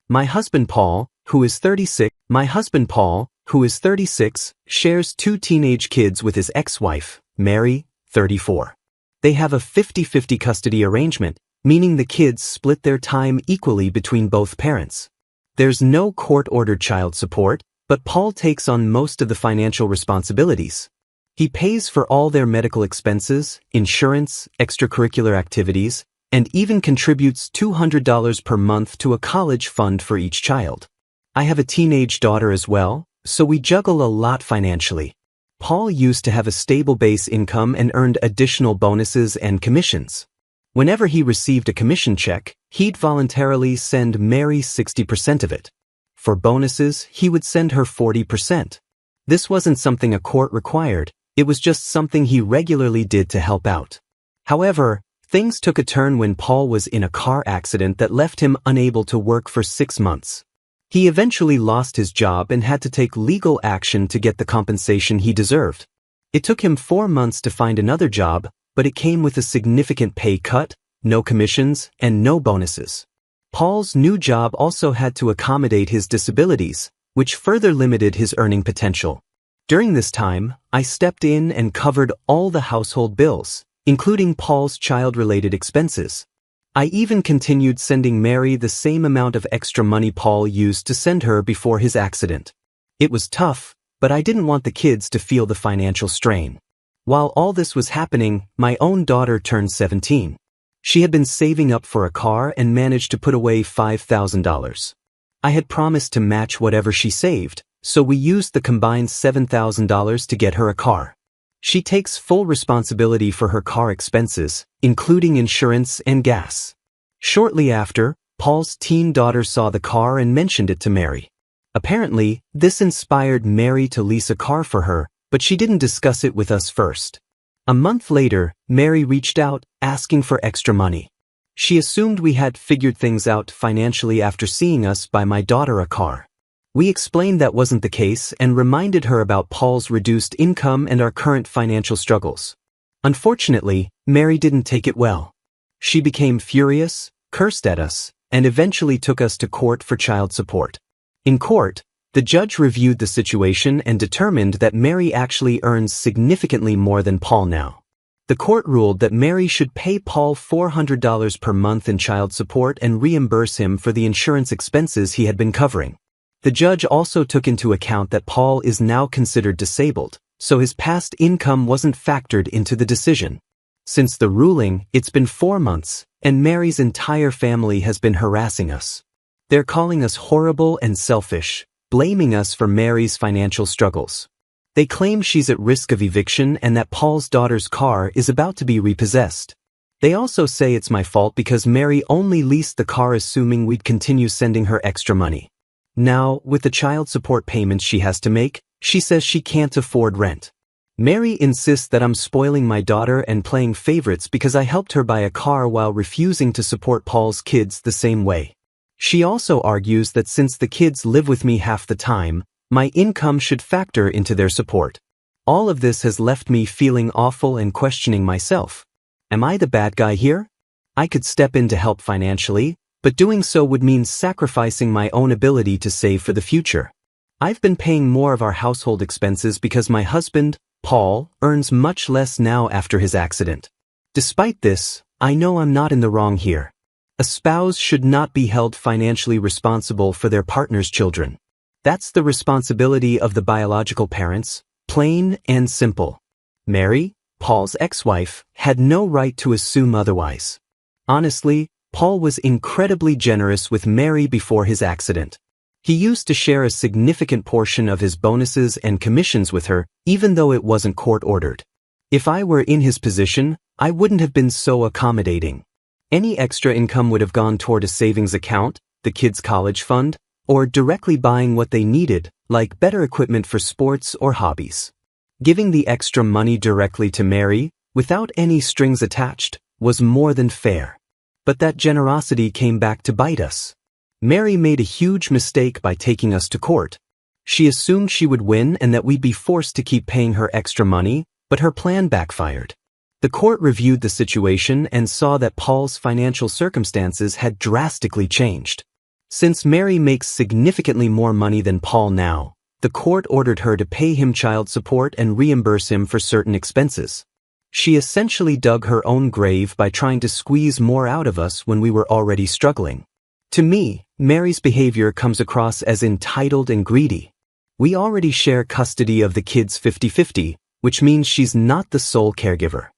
My husband Paul, who is 36, shares 2 teenage kids with his ex-wife, Mary, 34. They have a 50-50 custody arrangement, meaning the kids split their time equally between both parents. There's no court-ordered child support, but Paul takes on most of the financial responsibilities. He pays for all their medical expenses, insurance, extracurricular activities, and even contributes $200 per month to a college fund for each child. I have a teenage daughter as well, so we juggle a lot financially. Paul used to have a stable base income and earned additional bonuses and commissions. Whenever he received a commission check, he'd voluntarily send Mary 60% of it. For bonuses, he would send her 40%. This wasn't something a court required, it was just something he regularly did to help out. However, things took a turn when Paul was in a car accident that left him unable to work for 6 months. He eventually lost his job and had to take legal action to get the compensation he deserved. It took him 4 months to find another job, but it came with a significant pay cut, no commissions, and no bonuses. Paul's new job also had to accommodate his disabilities, which further limited his earning potential. During this time, I stepped in and covered all the household bills, including Paul's child-related expenses. I even continued sending Mary the same amount of extra money Paul used to send her before his accident. It was tough, but I didn't want the kids to feel the financial strain. While all this was happening, my own daughter turned 17. She had been saving up for a car and managed to put away $5,000. I had promised to match whatever she saved, so we used the combined $7,000 to get her a car. She takes full responsibility for her car expenses, including insurance and gas. Shortly after, Paul's teen daughter saw the car and mentioned it to Mary. Apparently, this inspired Mary to lease a car for her, but she didn't discuss it with us first. A month later, Mary reached out, asking for extra money. She assumed we had figured things out financially after seeing us buy my daughter a car. We explained that wasn't the case and reminded her about Paul's reduced income and our current financial struggles. Unfortunately, Mary didn't take it well. She became furious, cursed at us, and eventually took us to court for child support. In court, the judge reviewed the situation and determined that Mary actually earns significantly more than Paul now. The court ruled that Mary should pay Paul $400 per month in child support and reimburse him for the insurance expenses he had been covering. The judge also took into account that Paul is now considered disabled, so his past income wasn't factored into the decision. Since the ruling, it's been 4 months, and Mary's entire family has been harassing us. They're calling us horrible and selfish, blaming us for Mary's financial struggles. They claim she's at risk of eviction and that Paul's daughter's car is about to be repossessed. They also say it's my fault because Mary only leased the car assuming we'd continue sending her extra money. Now, with the child support payments she has to make, she says she can't afford rent. Mary insists that I'm spoiling my daughter and playing favorites because I helped her buy a car while refusing to support Paul's kids the same way. She also argues that since the kids live with me half the time, my income should factor into their support. All of this has left me feeling awful and questioning myself. Am I the bad guy here? I could step in to help financially, but doing so would mean sacrificing my own ability to save for the future. I've been paying more of our household expenses because my husband, Paul, earns much less now after his accident. Despite this, I know I'm not in the wrong here. A spouse should not be held financially responsible for their partner's children. That's the responsibility of the biological parents, plain and simple. Mary, Paul's ex-wife, had no right to assume otherwise. Honestly, Paul was incredibly generous with Mary before his accident. He used to share a significant portion of his bonuses and commissions with her, even though it wasn't court-ordered. If I were in his position, I wouldn't have been so accommodating. Any extra income would have gone toward a savings account, the kids' college fund, or directly buying what they needed, like better equipment for sports or hobbies. Giving the extra money directly to Mary, without any strings attached, was more than fair. But that generosity came back to bite us. Mary made a huge mistake by taking us to court. She assumed she would win and that we'd be forced to keep paying her extra money, but her plan backfired. The court reviewed the situation and saw that Paul's financial circumstances had drastically changed. Since Mary makes significantly more money than Paul now, the court ordered her to pay him child support and reimburse him for certain expenses. She essentially dug her own grave by trying to squeeze more out of us when we were already struggling. To me, Mary's behavior comes across as entitled and greedy. We already share custody of the kids 50-50, which means she's not the sole caregiver.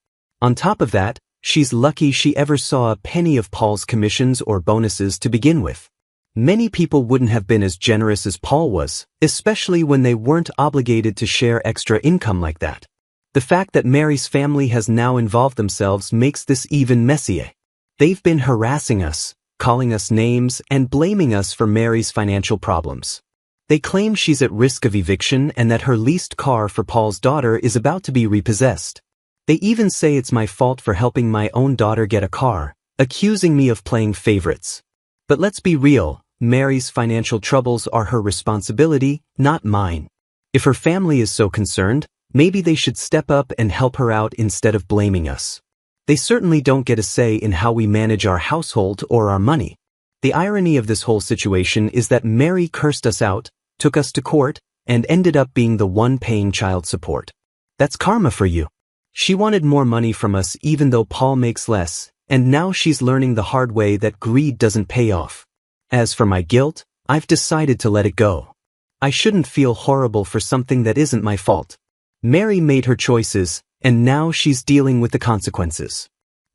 On top of that, she's lucky she ever saw a penny of Paul's commissions or bonuses to begin with. Many people wouldn't have been as generous as Paul was, especially when they weren't obligated to share extra income like that. The fact that Mary's family has now involved themselves makes this even messier. They've been harassing us, calling us names, and blaming us for Mary's financial problems. They claim she's at risk of eviction and that her leased car for Paul's daughter is about to be repossessed. They even say it's my fault for helping my own daughter get a car, accusing me of playing favorites. But let's be real, Mary's financial troubles are her responsibility, not mine. If her family is so concerned, maybe they should step up and help her out instead of blaming us. They certainly don't get a say in how we manage our household or our money. The irony of this whole situation is that Mary cursed us out, took us to court, and ended up being the one paying child support. That's karma for you. She wanted more money from us even though Paul makes less, and now she's learning the hard way that greed doesn't pay off. As for my guilt, I've decided to let it go. I shouldn't feel horrible for something that isn't my fault. Mary made her choices, and now she's dealing with the consequences.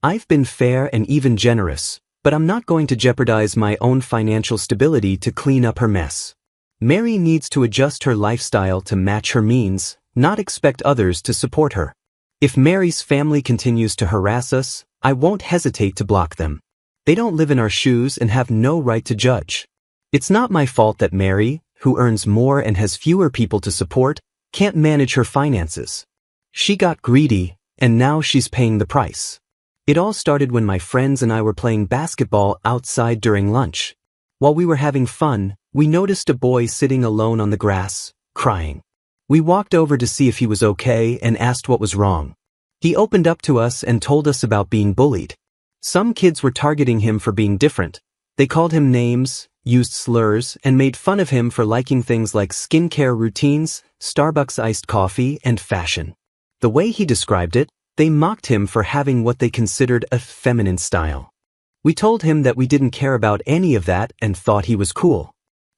I've been fair and even generous, but I'm not going to jeopardize my own financial stability to clean up her mess. Mary needs to adjust her lifestyle to match her means, not expect others to support her. If Mary's family continues to harass us, I won't hesitate to block them. They don't live in our shoes and have no right to judge. It's not my fault that Mary, who earns more and has fewer people to support, can't manage her finances. She got greedy, and now she's paying the price. It all started when my friends and I were playing basketball outside during lunch. While we were having fun, we noticed a boy sitting alone on the grass, crying. We walked over to see if he was okay and asked what was wrong. He opened up to us and told us about being bullied. Some kids were targeting him for being different. They called him names, used slurs, and made fun of him for liking things like skincare routines, Starbucks iced coffee, and fashion. The way he described it, they mocked him for having what they considered a feminine style. We told him that we didn't care about any of that and thought he was cool.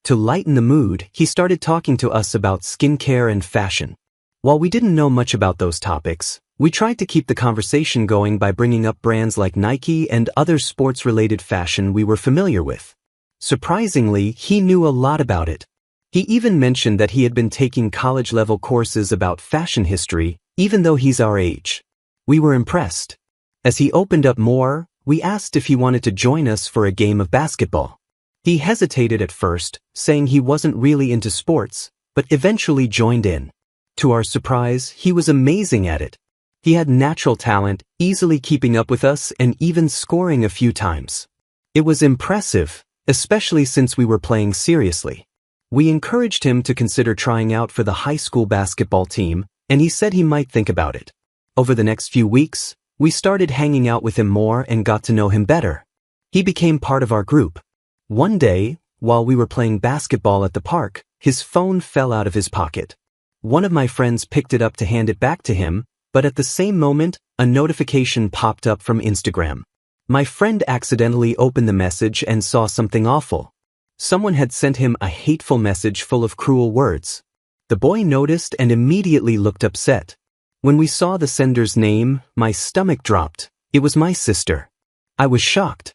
To lighten the mood, he started talking to us about skincare and fashion. While we didn't know much about those topics, we tried to keep the conversation going by bringing up brands like Nike and other sports-related fashion we were familiar with. Surprisingly, he knew a lot about it. He even mentioned that he had been taking college-level courses about fashion history, even though he's our age. We were impressed. As he opened up more, we asked if he wanted to join us for a game of basketball. He hesitated at first, saying he wasn't really into sports, but eventually joined in. To our surprise, he was amazing at it. He had natural talent, easily keeping up with us and even scoring a few times. It was impressive, especially since we were playing seriously. We encouraged him to consider trying out for the high school basketball team, and he said he might think about it. Over the next few weeks, we started hanging out with him more and got to know him better. He became part of our group. One day, while we were playing basketball at the park, his phone fell out of his pocket. One of my friends picked it up to hand it back to him, but at the same moment, a notification popped up from Instagram. My friend accidentally opened the message and saw something awful. Someone had sent him a hateful message full of cruel words. The boy noticed and immediately looked upset. When we saw the sender's name, my stomach dropped. It was my sister. I was shocked.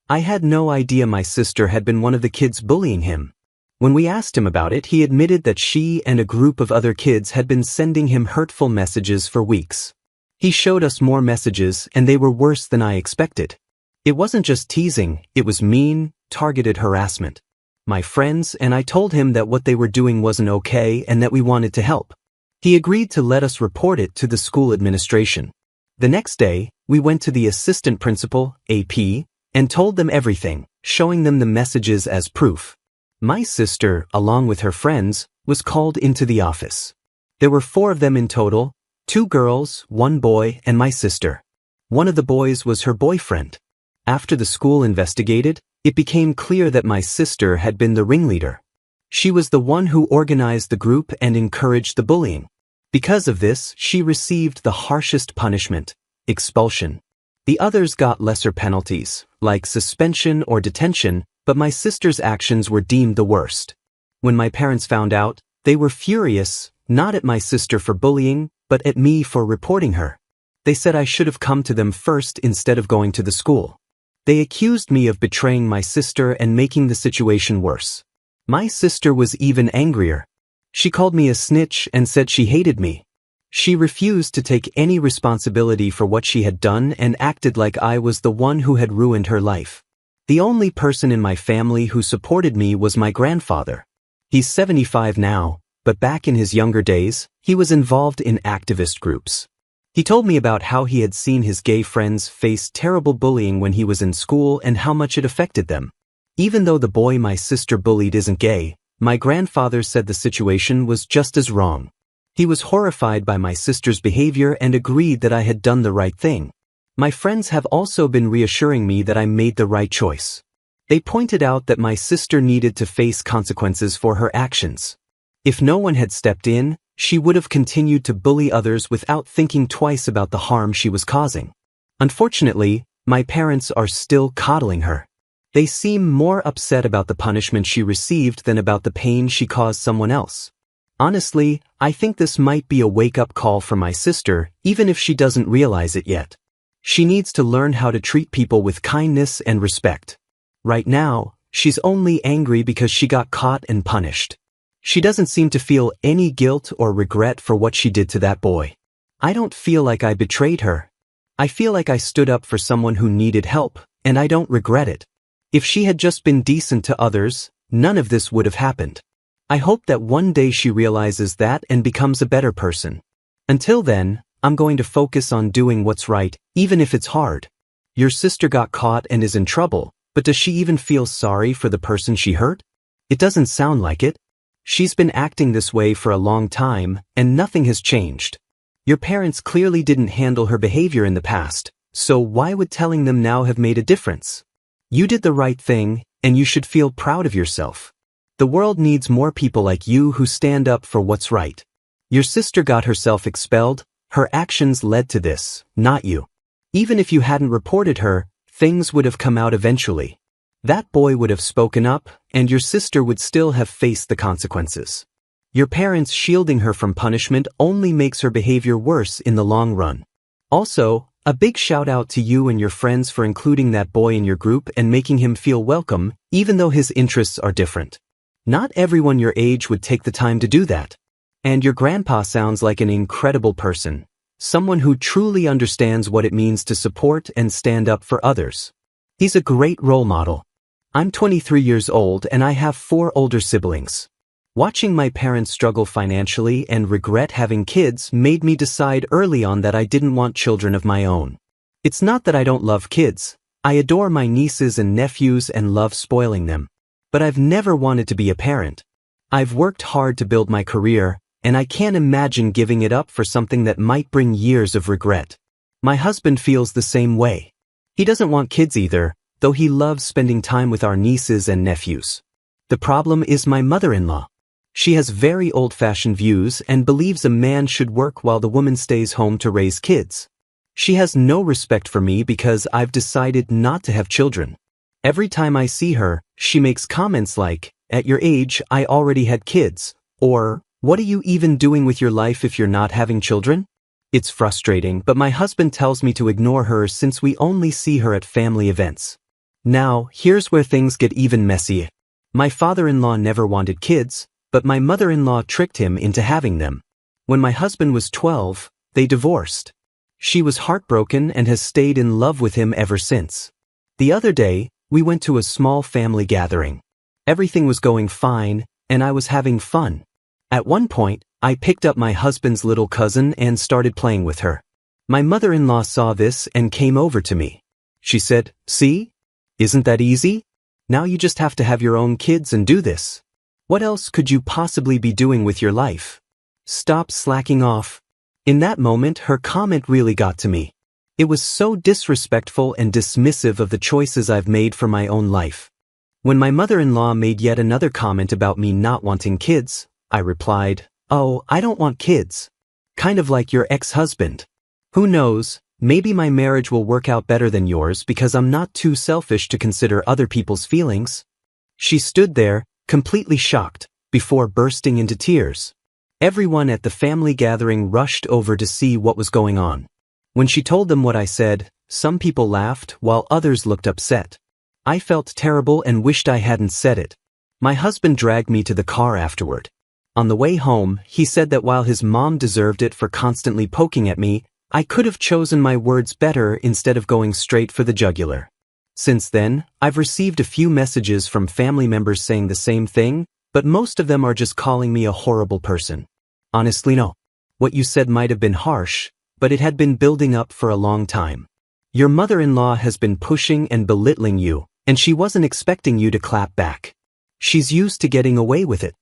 I had no idea my sister had been one of the kids bullying him. When we asked him about it, he admitted that she and a group of other kids had been sending him hurtful messages for weeks. He showed us more messages and they were worse than I expected. It wasn't just teasing, it was mean, targeted harassment. My friends and I told him that what they were doing wasn't okay and that we wanted to help. He agreed to let us report it to the school administration. The next day, we went to the assistant principal, AP, and told them everything, showing them the messages as proof. My sister, along with her friends, was called into the office. There were 4 of them in total, 2 girls, 1 boy, and my sister. One of the boys was her boyfriend. After the school investigated, It became clear that my sister had been the ringleader. She was the one who organized the group and encouraged the bullying. Because of this, she received the harshest punishment: expulsion. The others got lesser penalties, like suspension or detention, but my sister's actions were deemed the worst. When my parents found out, they were furious, not at my sister for bullying, but at me for reporting her. They said I should have come to them first instead of going to the school. They accused me of betraying my sister and making the situation worse. My sister was even angrier. She called me a snitch and said she hated me. She refused to take any responsibility for what she had done and acted like I was the one who had ruined her life. The only person in my family who supported me was my grandfather. He's 75 now, but back in his younger days, he was involved in activist groups. He told me about how he had seen his gay friends face terrible bullying when he was in school and how much it affected them. Even though the boy my sister bullied isn't gay, my grandfather said the situation was just as wrong. He was horrified by my sister's behavior and agreed that I had done the right thing. My friends have also been reassuring me that I made the right choice. They pointed out that my sister needed to face consequences for her actions. If no one had stepped in, she would have continued to bully others without thinking twice about the harm she was causing. Unfortunately, my parents are still coddling her. They seem more upset about the punishment she received than about the pain she caused someone else. Honestly, I think this might be a wake-up call for my sister, even if she doesn't realize it yet. She needs to learn how to treat people with kindness and respect. Right now, she's only angry because she got caught and punished. She doesn't seem to feel any guilt or regret for what she did to that boy. I don't feel like I betrayed her. I feel like I stood up for someone who needed help, and I don't regret it. If she had just been decent to others, none of this would have happened. I hope that one day she realizes that and becomes a better person. Until then, I'm going to focus on doing what's right, even if it's hard. Your sister got caught and is in trouble, but does she even feel sorry for the person she hurt? It doesn't sound like it. She's been acting this way for a long time, and nothing has changed. Your parents clearly didn't handle her behavior in the past, so why would telling them now have made a difference? You did the right thing, and you should feel proud of yourself. The world needs more people like you who stand up for what's right. Your sister got herself expelled. Her actions led to this, not you. Even if you hadn't reported her, things would have come out eventually. That boy would have spoken up, and your sister would still have faced the consequences. Your parents shielding her from punishment only makes her behavior worse in the long run. Also, a big shout out to you and your friends for including that boy in your group and making him feel welcome, even though his interests are different. Not everyone your age would take the time to do that. And your grandpa sounds like an incredible person, someone who truly understands what it means to support and stand up for others. He's a great role model. I'm 23 years old and I have 4 older siblings. Watching my parents struggle financially and regret having kids made me decide early on that I didn't want children of my own. It's not that I don't love kids. I adore my nieces and nephews and love spoiling them. But I've never wanted to be a parent. I've worked hard to build my career, and I can't imagine giving it up for something that might bring years of regret. My husband feels the same way. He doesn't want kids either, though he loves spending time with our nieces and nephews. The problem is my mother-in-law. She has very old-fashioned views and believes a man should work while the woman stays home to raise kids. She has no respect for me because I've decided not to have children. Every time I see her, she makes comments like, "At your age, I already had kids," or, "What are you even doing with your life if you're not having children?" It's frustrating, but my husband tells me to ignore her since we only see her at family events. Now, here's where things get even messier. My father-in-law never wanted kids, but my mother-in-law tricked him into having them. When my husband was 12, they divorced. She was heartbroken and has stayed in love with him ever since. The other day, we went to a small family gathering. Everything was going fine, and I was having fun. At one point, I picked up my husband's little cousin and started playing with her. My mother-in-law saw this and came over to me. She said, "See? Isn't that easy? Now you just have to have your own kids and do this. What else could you possibly be doing with your life? Stop slacking off." In that moment, her comment really got to me. It was so disrespectful and dismissive of the choices I've made for my own life. When my mother-in-law made yet another comment about me not wanting kids, I replied, "Oh, I don't want kids. Kind of like your ex-husband. Who knows, maybe my marriage will work out better than yours because I'm not too selfish to consider other people's feelings." She stood there, completely shocked, before bursting into tears. Everyone at the family gathering rushed over to see what was going on. When she told them what I said, some people laughed while others looked upset. I felt terrible and wished I hadn't said it. My husband dragged me to the car afterward. On the way home, he said that while his mom deserved it for constantly poking at me, I could have chosen my words better instead of going straight for the jugular. Since then, I've received a few messages from family members saying the same thing, but most of them are just calling me a horrible person. Honestly, no. What you said might have been harsh, but it had been building up for a long time. Your mother-in-law has been pushing and belittling you, and she wasn't expecting you to clap back. She's used to getting away with it.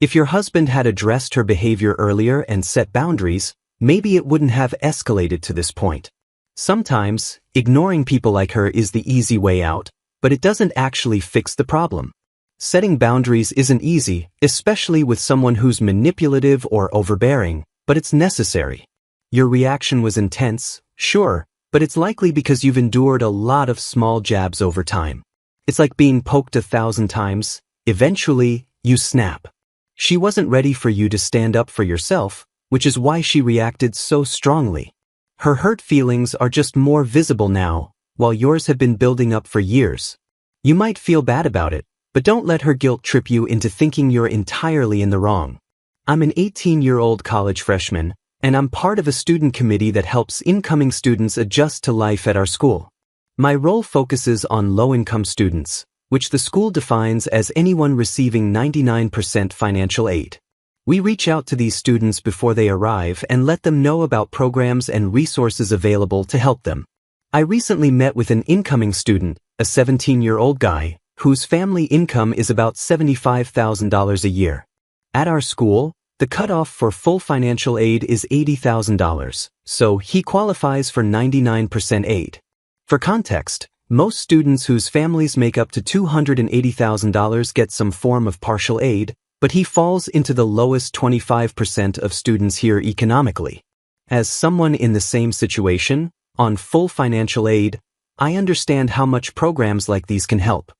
If your husband had addressed her behavior earlier and set boundaries, maybe it wouldn't have escalated to this point. Sometimes, ignoring people like her is the easy way out, but it doesn't actually fix the problem. Setting boundaries isn't easy, especially with someone who's manipulative or overbearing, but it's necessary. Your reaction was intense, sure, but it's likely because you've endured a lot of small jabs over time. It's like being poked 1,000 times. Eventually, you snap. She wasn't ready for you to stand up for yourself, which is why she reacted so strongly. Her hurt feelings are just more visible now, while yours have been building up for years. You might feel bad about it, but don't let her guilt trip you into thinking you're entirely in the wrong. I'm an 18-year-old college freshman, and I'm part of a student committee that helps incoming students adjust to life at our school. My role focuses on low-income students, which the school defines as anyone receiving 99% financial aid. We reach out to these students before they arrive and let them know about programs and resources available to help them. I recently met with an incoming student, a 17-year-old guy, whose family income is about $75,000 a year. At our school, the cutoff for full financial aid is $80,000, so he qualifies for 99% aid. For context, most students whose families make up to $280,000 get some form of partial aid, but he falls into the lowest 25% of students here economically. As someone in the same situation, on full financial aid, I understand how much programs like these can help.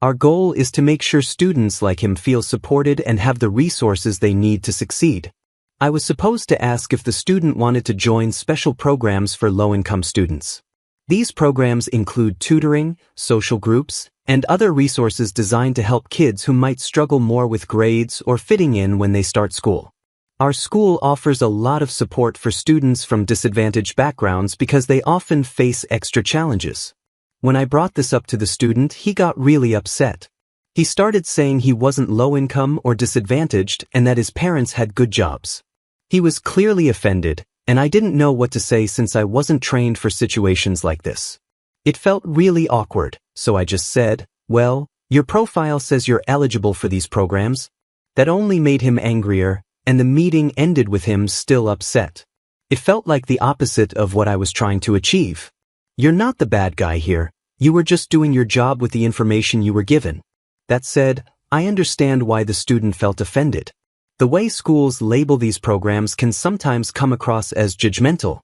Our goal is to make sure students like him feel supported and have the resources they need to succeed. I was supposed to ask if the student wanted to join special programs for low-income students. These programs include tutoring, social groups, and other resources designed to help kids who might struggle more with grades or fitting in when they start school. Our school offers a lot of support for students from disadvantaged backgrounds because they often face extra challenges. When I brought this up to the student, he got really upset. He started saying he wasn't low income or disadvantaged and that his parents had good jobs. He was clearly offended, and I didn't know what to say since I wasn't trained for situations like this. It felt really awkward, so I just said, "Well, your profile says you're eligible for these programs." That only made him angrier, and the meeting ended with him still upset. It felt like the opposite of what I was trying to achieve. You're not the bad guy here, you were just doing your job with the information you were given. That said, I understand why the student felt offended. The way schools label these programs can sometimes come across as judgmental.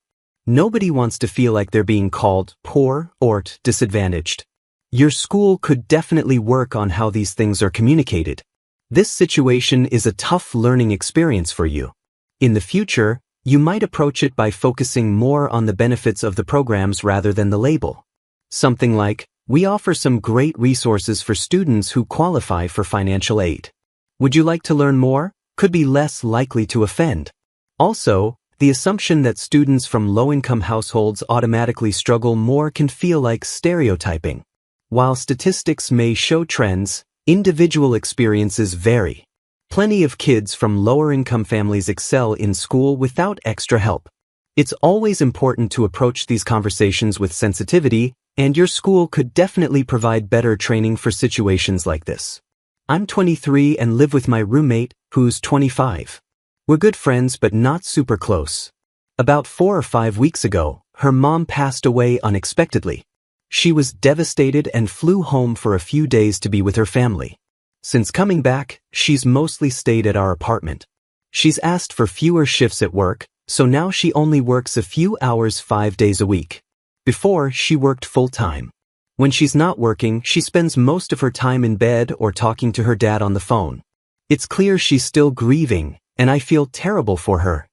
Nobody wants to feel like they're being called poor or disadvantaged. Your school could definitely work on how these things are communicated. This situation is a tough learning experience for you. In the future, you might approach it by focusing more on the benefits of the programs rather than the label. Something like, "We offer some great resources for students who qualify for financial aid. Would you like to learn more?" could be less likely to offend. Also, the assumption that students from low-income households automatically struggle more can feel like stereotyping. While statistics may show trends, individual experiences vary. Plenty of kids from lower-income families excel in school without extra help. It's always important to approach these conversations with sensitivity, and your school could definitely provide better training for situations like this. I'm 23 and live with my roommate, who's 25. We're good friends but not super close. About 4 or 5 weeks ago, her mom passed away unexpectedly. She was devastated and flew home for a few days to be with her family. Since coming back, she's mostly stayed at our apartment. She's asked for fewer shifts at work, so now she only works a few hours 5 days a week. Before, she worked full-time. When she's not working, she spends most of her time in bed or talking to her dad on the phone. It's clear she's still grieving, and I feel terrible for her.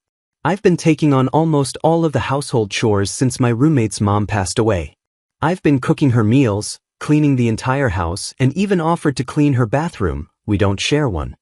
I've been taking on almost all of the household chores since my roommate's mom passed away. I've been cooking her meals, cleaning the entire house, and even offered to clean her bathroom. We don't share one.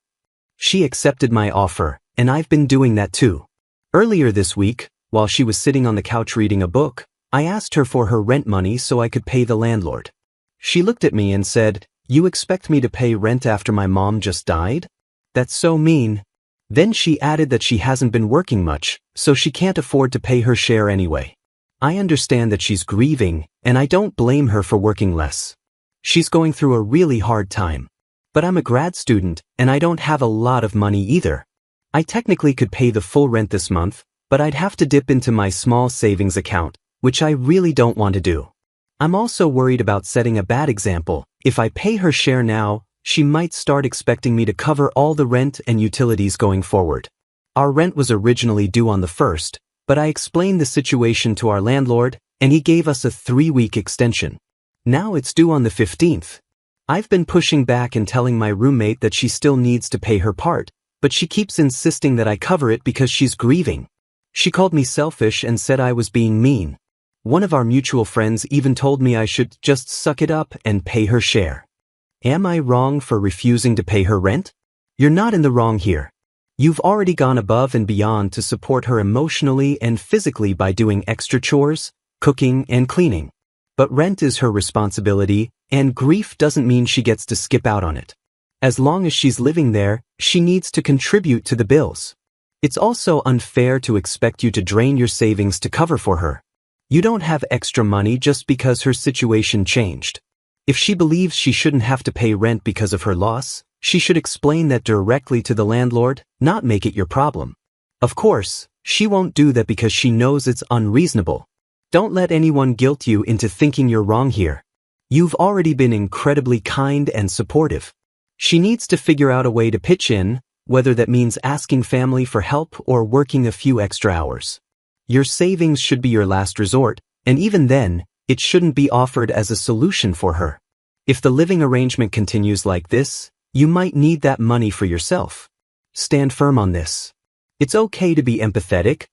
She accepted my offer, and I've been doing that too. Earlier this week, while she was sitting on the couch reading a book, I asked her for her rent money so I could pay the landlord. She looked at me and said, "You expect me to pay rent after my mom just died? That's so mean." Then she added that she hasn't been working much, so she can't afford to pay her share anyway. I understand that she's grieving, and I don't blame her for working less. She's going through a really hard time. But I'm a grad student, and I don't have a lot of money either. I technically could pay the full rent this month, but I'd have to dip into my small savings account, which I really don't want to do. I'm also worried about setting a bad example. If I pay her share now, she might start expecting me to cover all the rent and utilities going forward. Our rent was originally due on the 1st, but I explained the situation to our landlord, and he gave us a 3-week extension. Now it's due on the 15th. I've been pushing back and telling my roommate that she still needs to pay her part, but she keeps insisting that I cover it because she's grieving. She called me selfish and said I was being mean. One of our mutual friends even told me I should just suck it up and pay her share. Am I wrong for refusing to pay her rent? You're not in the wrong here. You've already gone above and beyond to support her emotionally and physically by doing extra chores, cooking, and cleaning. But rent is her responsibility, and grief doesn't mean she gets to skip out on it. As long as she's living there, she needs to contribute to the bills. It's also unfair to expect you to drain your savings to cover for her. You don't have extra money just because her situation changed. If she believes she shouldn't have to pay rent because of her loss, she should explain that directly to the landlord, not make it your problem. Of course, she won't do that because she knows it's unreasonable. Don't let anyone guilt you into thinking you're wrong here. You've already been incredibly kind and supportive. She needs to figure out a way to pitch in, whether that means asking family for help or working a few extra hours. Your savings should be your last resort, and even then, it shouldn't be offered as a solution for her. If the living arrangement continues like this, you might need that money for yourself. Stand firm on this. It's okay to be empathetic,